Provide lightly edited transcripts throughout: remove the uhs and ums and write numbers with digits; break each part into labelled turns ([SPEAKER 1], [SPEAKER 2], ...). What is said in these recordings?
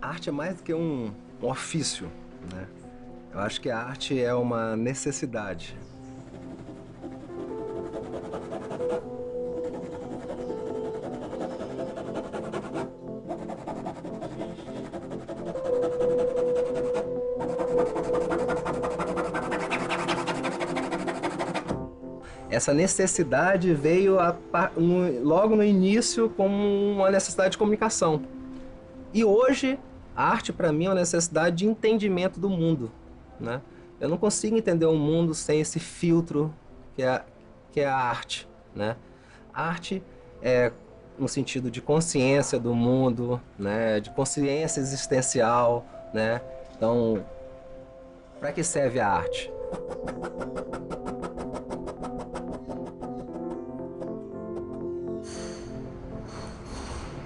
[SPEAKER 1] A arte é mais do que um ofício, né? Eu acho que a arte é uma necessidade. Essa necessidade veio logo no início como uma necessidade de comunicação. E hoje, a arte para mim é uma necessidade de entendimento do mundo, né? Eu não consigo entender o mundo sem esse filtro que é a arte, né? A arte é no sentido de consciência do mundo, né? De consciência existencial, né? Então, para que serve a arte?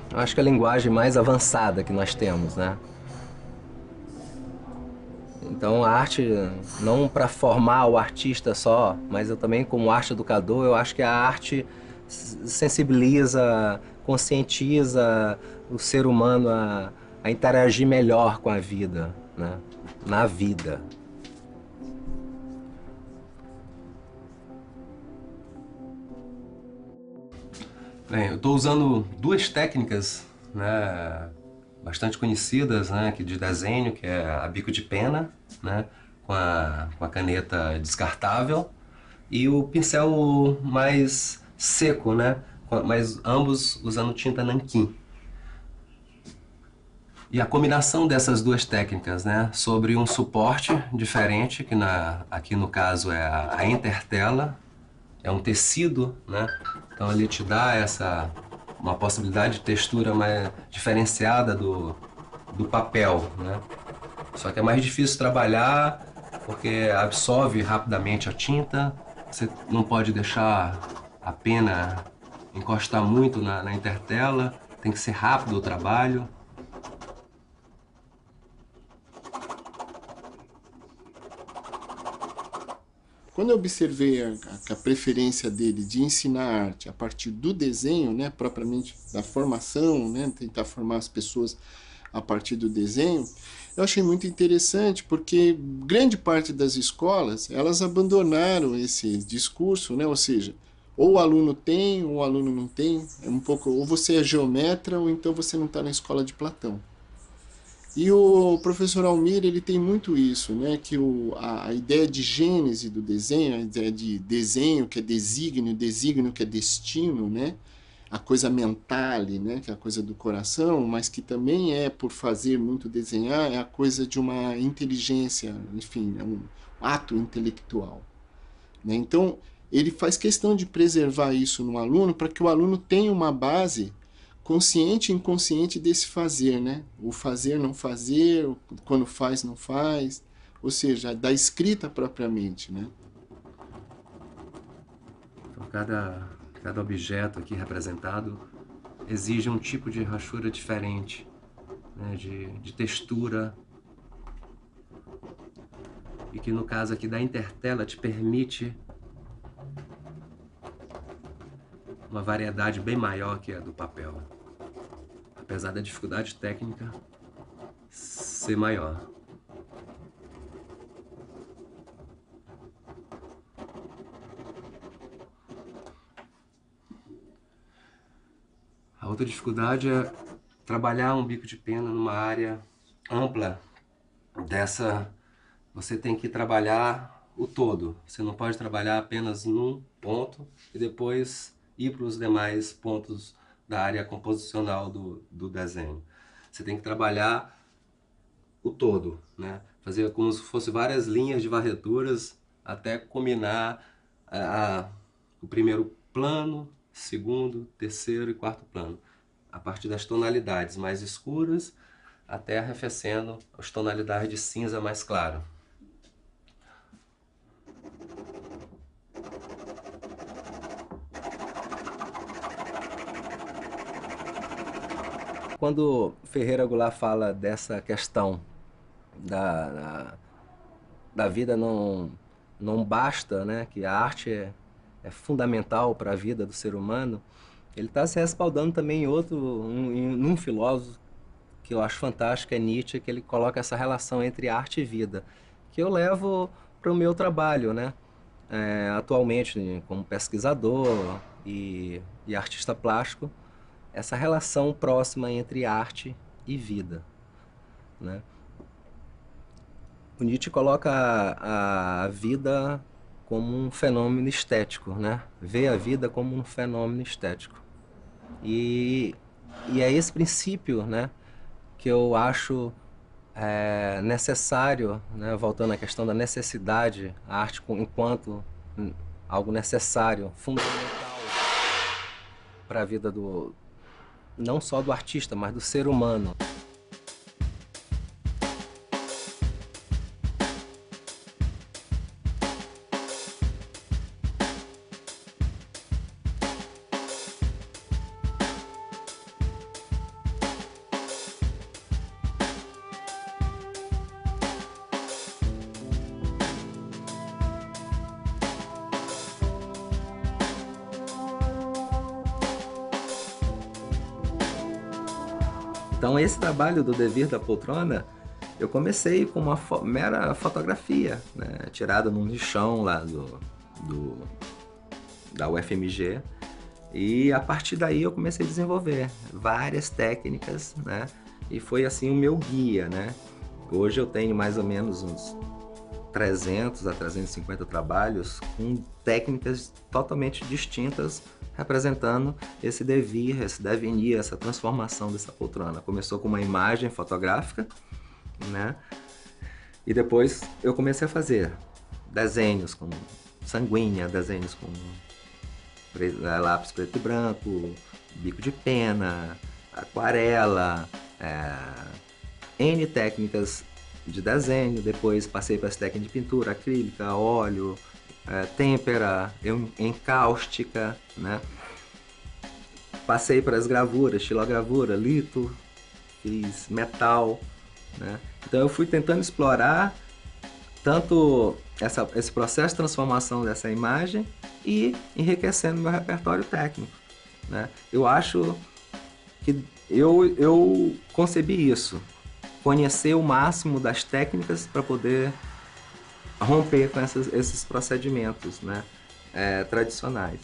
[SPEAKER 1] Eu acho que é a linguagem mais avançada que nós temos, né? Então a arte, não para formar o artista só, mas eu também como arte educador, eu acho que a arte sensibiliza, conscientiza o ser humano a interagir melhor com a vida, né? Na vida. Bem, eu estou usando duas técnicas, né, bastante conhecidas, né, de desenho, que é a bico de pena, né, com a caneta descartável, e o pincel mais seco, né, mas ambos usando tinta nanquim. E a combinação dessas duas técnicas, né, sobre um suporte diferente, aqui no caso é a Intertela, é um tecido, né? Então ele te dá uma possibilidade de textura mais diferenciada do papel, né? Só que é mais difícil trabalhar porque absorve rapidamente a tinta, você não pode deixar a pena encostar muito na intertela, tem que ser rápido o trabalho.
[SPEAKER 2] Quando eu observei a preferência dele de ensinar arte a partir do desenho, né, propriamente da formação, né, tentar formar as pessoas a partir do desenho, eu achei muito interessante porque grande parte das escolas elas abandonaram esse discurso, né, ou seja, ou o aluno tem ou o aluno não tem, é um pouco, ou você é geometra ou então você não está na escola de Platão. E o professor Almir, ele tem muito isso, né? Que a ideia de gênese do desenho, a ideia de desenho, que é desígnio, desígnio, que é destino, né? A coisa mentale, né? Que é a coisa do coração, mas que também é, por fazer muito desenhar, é a coisa de uma inteligência, enfim, é um ato intelectual. Né? Então, ele faz questão de preservar isso no aluno para que o aluno tenha uma base consciente e inconsciente desse fazer, né? O fazer, não fazer, quando faz, não faz, ou seja, da escrita propriamente, né?
[SPEAKER 1] Então cada objeto aqui representado exige um tipo de rachura diferente, né? De textura, e que no caso aqui da Intertela te permite uma variedade bem maior que a do papel, apesar da dificuldade técnica ser maior. A outra dificuldade é trabalhar um bico de pena numa área ampla dessa. Você tem que trabalhar o todo, você não pode trabalhar apenas num ponto e depois ir para os demais pontos da área composicional do desenho. Você tem que trabalhar o todo, né? Fazer como se fosse várias linhas de varreduras até combinar o primeiro plano, segundo, terceiro e quarto plano, a partir das tonalidades mais escuras até arrefecendo as tonalidades de cinza mais claro. Quando Ferreira Goulart fala dessa questão da, da, da vida não basta, né, que a arte é fundamental para a vida do ser humano, ele está se respaldando também em num filósofo que eu acho fantástico é Nietzsche, que ele coloca essa relação entre arte e vida, que eu levo para o meu trabalho, né? Atualmente, como pesquisador e artista plástico, essa relação próxima entre arte e vida, né? O Nietzsche coloca a vida como um fenômeno estético, né? Vê a vida como um fenômeno estético. E, e é esse princípio, né, que eu acho necessário, né, voltando à questão da necessidade, a arte enquanto algo necessário, fundamental para a vida do, não só do artista, mas do ser humano. Então esse trabalho do Devir da Poltrona, eu comecei com uma mera fotografia, né, tirada num lixão lá da UFMG, e a partir daí eu comecei a desenvolver várias técnicas, né, e foi assim o meu guia, né. Hoje eu tenho mais ou menos uns 300 a 350 trabalhos com técnicas totalmente distintas, representando esse devir, esse devenir, essa transformação dessa poltrona. Começou com uma imagem fotográfica, né? E depois eu comecei a fazer desenhos com sanguínea, desenhos com lápis preto e branco, bico de pena, aquarela, N técnicas de desenho. Depois passei para as técnicas de pintura, acrílica, óleo, têmpera, encáustica, né? Passei para as gravuras, estilogravura, lito, fiz metal, né? Então eu fui tentando explorar tanto esse processo de transformação dessa imagem e enriquecendo meu repertório técnico, né? Eu acho que eu concebi isso, conhecer o máximo das técnicas para poder romper com esses procedimentos, né, tradicionais.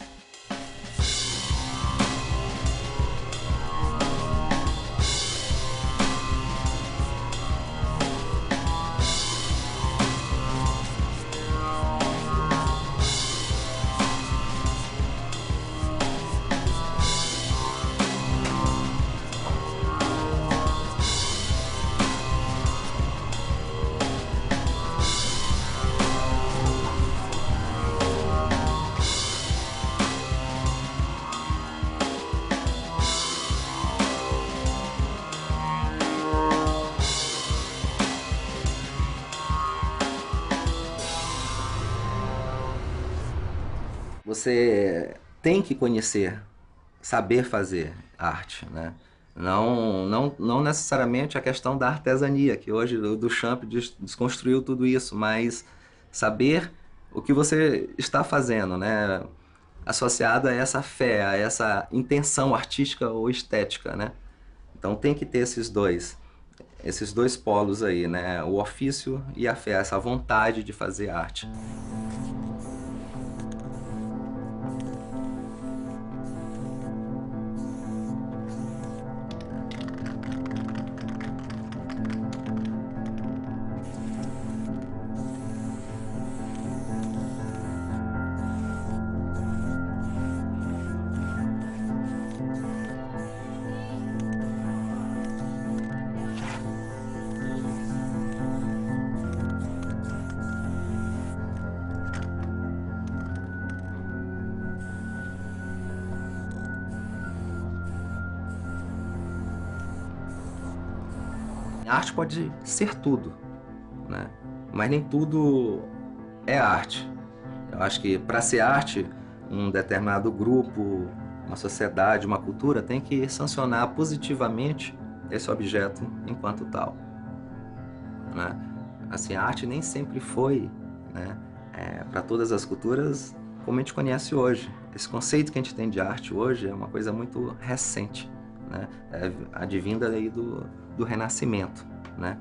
[SPEAKER 1] Você tem que conhecer, saber fazer arte, né? Não necessariamente a questão da artesania, que hoje o Duchamp desconstruiu tudo isso, mas saber o que você está fazendo, né? Associado a essa fé, a essa intenção artística ou estética, né? Então tem que ter esses dois polos aí, né? O ofício e a fé, essa vontade de fazer arte. A arte pode ser tudo, né? Mas nem tudo é arte. Eu acho que para ser arte, um determinado grupo, uma sociedade, uma cultura tem que sancionar positivamente esse objeto enquanto tal, né? Assim, a arte nem sempre foi, né, para todas as culturas como a gente conhece hoje. Esse conceito que a gente tem de arte hoje é uma coisa muito recente, né? Advinda aí
[SPEAKER 3] do Renascimento, né?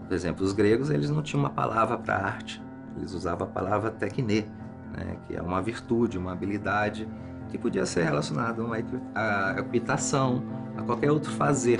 [SPEAKER 3] Por exemplo, os gregos, eles não tinham uma palavra para arte, eles usavam a palavra tekne, né? Que é uma virtude, uma habilidade que podia ser relacionada a uma equitação, a qualquer outro fazer.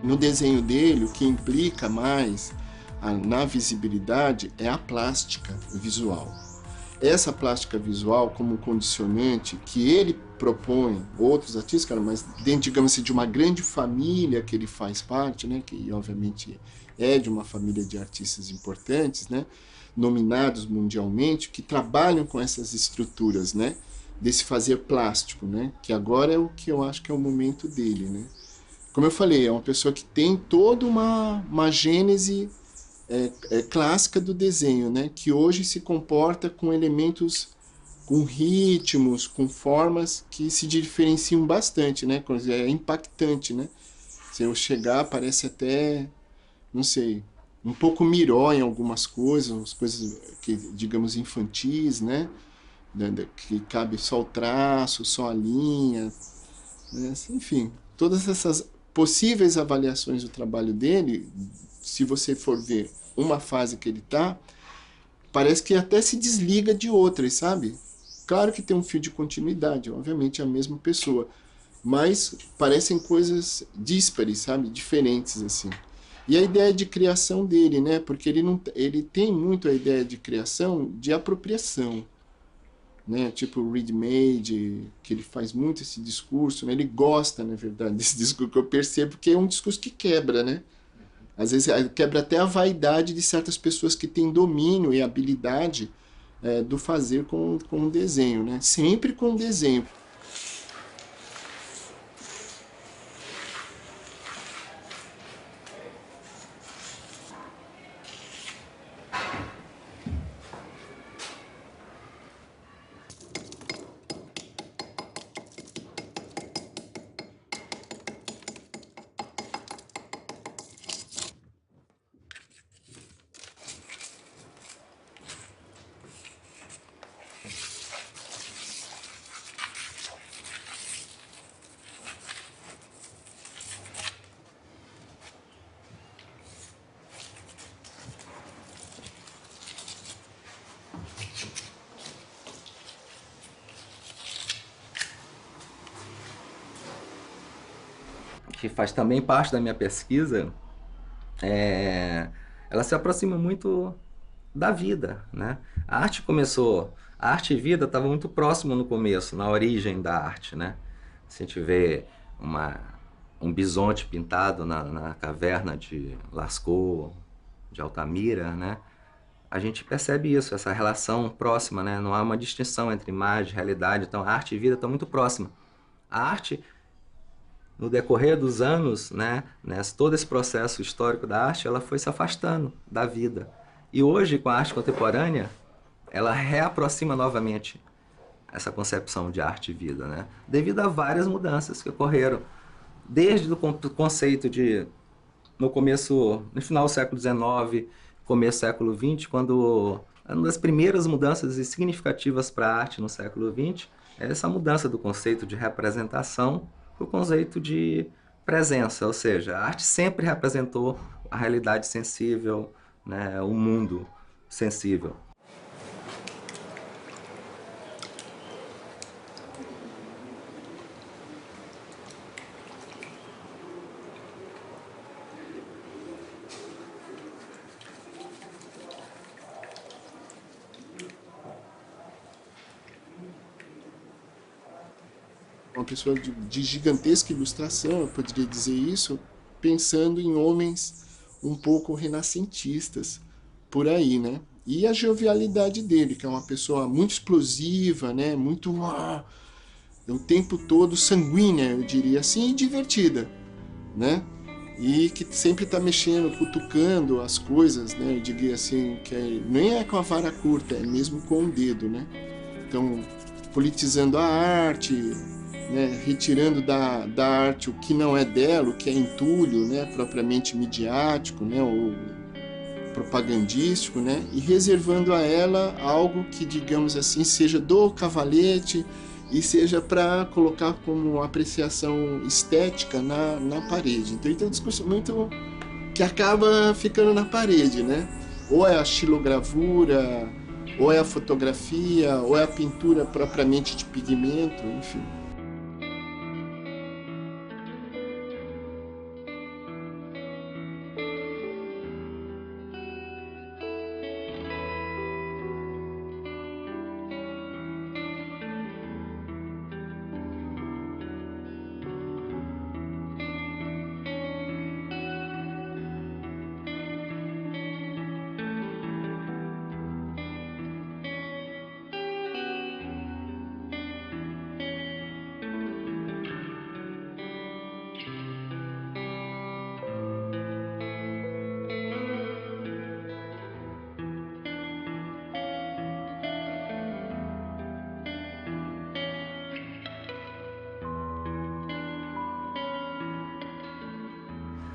[SPEAKER 2] No desenho dele, o que implica mais na visibilidade é a plástica visual. Essa plástica visual como condicionante que ele propõe, outros artistas, cara, mas dentro, digamos assim, de uma grande família que ele faz parte, né, que obviamente é de uma família de artistas importantes, né, nominados mundialmente, que trabalham com essas estruturas, né, desse fazer plástico, né, que agora é o que eu acho que é o momento dele, né. Como eu falei, é uma pessoa que tem toda uma gênese clássica do desenho, né? Que hoje se comporta com elementos, com ritmos, com formas que se diferenciam bastante, né? É impactante, né? Se eu chegar, parece até, não sei, um pouco miró em algumas coisas que, digamos, infantis, né? Que cabe só o traço, só a linha, né? Enfim, todas essas possíveis avaliações do trabalho dele, se você for ver uma fase que ele está, parece que até se desliga de outras, sabe? Claro que tem um fio de continuidade, obviamente é a mesma pessoa, mas parecem coisas díspares, sabe? Diferentes, assim. E a ideia de criação dele, né? Porque ele tem muito a ideia de criação de apropriação, né? Tipo o read-made, que ele faz muito esse discurso, né? Ele gosta, na verdade, desse discurso, que eu percebo que é um discurso que quebra, né? Às vezes quebra até a vaidade de certas pessoas que têm domínio e habilidade do fazer com o desenho, né? Sempre com o desenho.
[SPEAKER 3] Que faz também parte da minha pesquisa, ela se aproxima muito da vida, né? A arte e vida estavam muito próximo no começo, na origem da arte, né? Se a gente vê um bisonte pintado na caverna de Lascaux, de Altamira, né? A gente percebe isso, essa relação próxima, né? Não há uma distinção entre imagem e realidade, então a arte e vida estão muito próximas. A arte, no decorrer dos anos, né, todo esse processo histórico da arte, ela foi se afastando da vida. E hoje, com a arte contemporânea, ela reaproxima novamente essa concepção de arte e vida, né, devido a várias mudanças que ocorreram. Desde o conceito de, no final do século XIX, começo do século XX, quando uma das primeiras mudanças significativas para a arte no século XX é essa mudança do conceito de representação para o conceito de presença, ou seja, a arte sempre representou a realidade sensível, né, o mundo sensível.
[SPEAKER 2] Uma pessoa de gigantesca ilustração, eu poderia dizer isso, pensando em homens um pouco renascentistas, por aí, né? e a jovialidade dele, que é uma pessoa muito explosiva, né? Muito o tempo todo sanguínea, eu diria assim, e divertida, né? E que sempre está mexendo, cutucando as coisas, né? Eu diria assim, nem é com a vara curta, é mesmo com o dedo, né? Então, politizando a arte, né? Retirando da arte o que não é dela, o que é entulho, né? Propriamente midiático, né? Ou propagandístico, né? E reservando a ela algo que, digamos assim, seja do cavalete e seja para colocar como apreciação estética na parede. Então, tem um discurso muito que acaba ficando na parede, né? Ou é a xilogravura, ou é a fotografia, ou é a pintura propriamente de pigmento, enfim.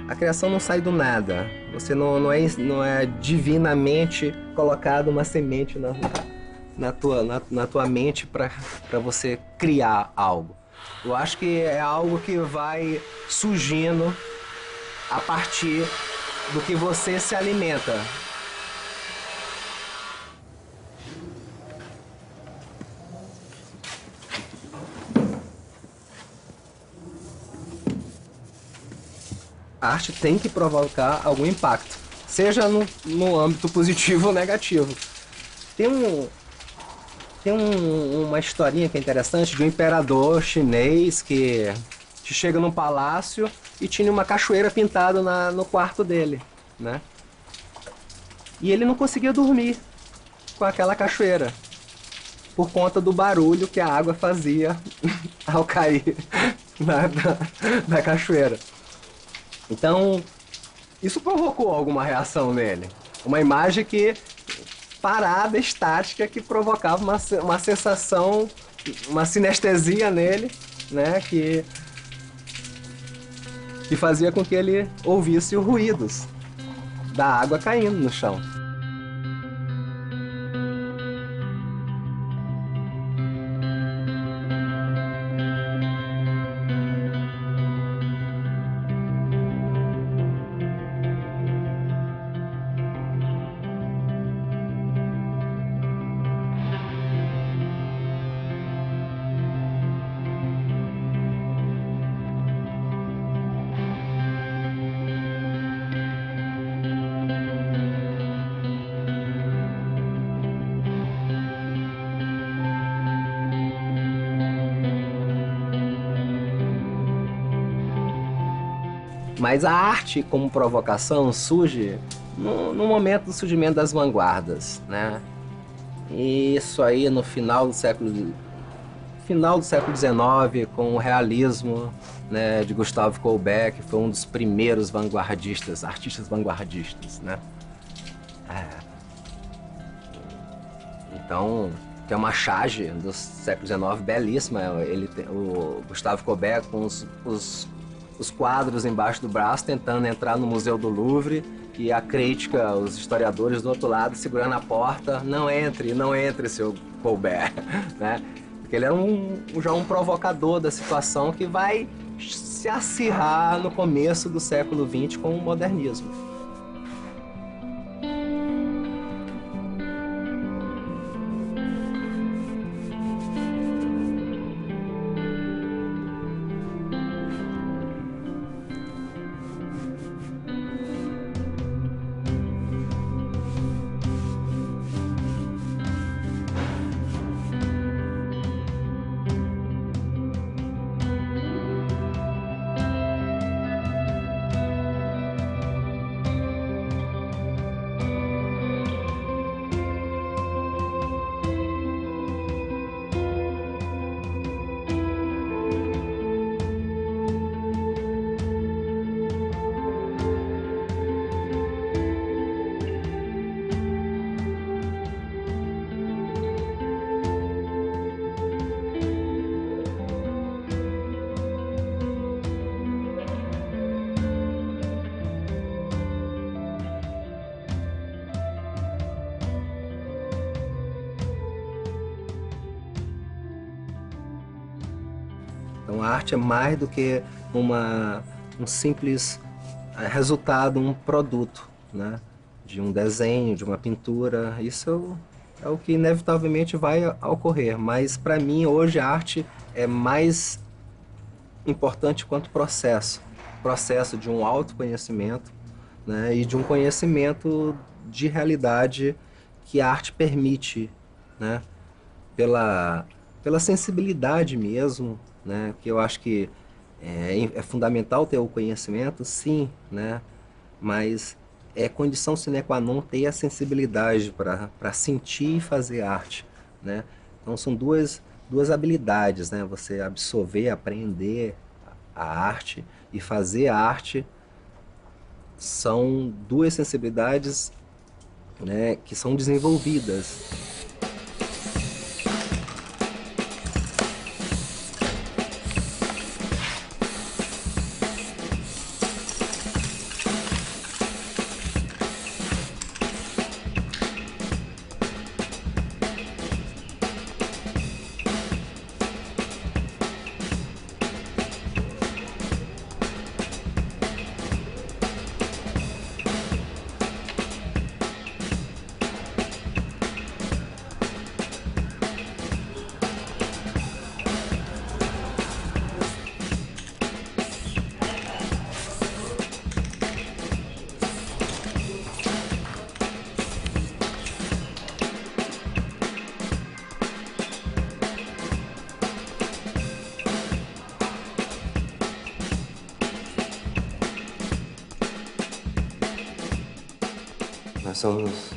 [SPEAKER 3] A criação não sai do nada. Você não é divinamente colocado uma semente na tua mente para você criar algo. Eu acho que é algo que vai surgindo a partir do que você se alimenta. A arte tem que provocar algum impacto, seja no âmbito positivo ou negativo. Uma historinha que é interessante de um imperador chinês que chega num palácio e tinha uma cachoeira pintada no quarto dele, né? E ele não conseguia dormir com aquela cachoeira por conta do barulho que a água fazia ao cair da cachoeira. Então, isso provocou alguma reação nele. Uma imagem parada, estática, que provocava uma sensação, uma sinestesia nele, né? Que fazia com que ele ouvisse os ruídos da água caindo no chão. Mas a arte como provocação surge no momento do surgimento das vanguardas, né? E isso aí no final do século XIX, com o realismo, né, de Gustave Courbet, que foi um dos primeiros vanguardistas, artistas vanguardistas, né? Então, tem uma charge do século XIX belíssima. O Gustave Courbet com os quadros embaixo do braço, tentando entrar no Museu do Louvre, e a crítica, os historiadores do outro lado segurando a porta: não entre, seu Courbet, né? Porque ele era já um provocador da situação que vai se acirrar no começo do século XX com o modernismo.
[SPEAKER 4] Então a arte é mais do que um simples resultado, um produto, né? De um desenho, de uma pintura. Isso é o que inevitavelmente vai ocorrer. Mas para mim hoje a arte é mais importante quanto processo de um autoconhecimento, né? E de um conhecimento de realidade que a arte permite, né? Pela sensibilidade mesmo, né? Que eu acho que é fundamental ter o conhecimento, sim, né? Mas é condição sine qua non ter a sensibilidade para sentir e fazer arte, né? Então são duas habilidades, né? Você absorver, aprender a arte e fazer a arte são duas sensibilidades, né, que são desenvolvidas. Nós somos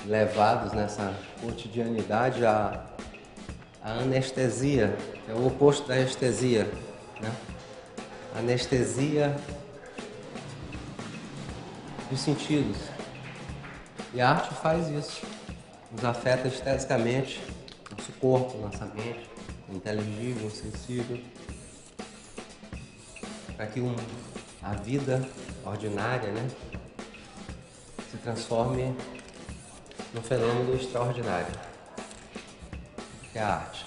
[SPEAKER 4] levados nessa cotidianidade à anestesia, é o oposto da estesia, né? Anestesia dos sentidos. E a arte faz isso, nos afeta esteticamente, nosso corpo, nossa mente, o inteligível, o sensível, para que a vida ordinária, né, se transforme num fenômeno extraordinário, que é a arte.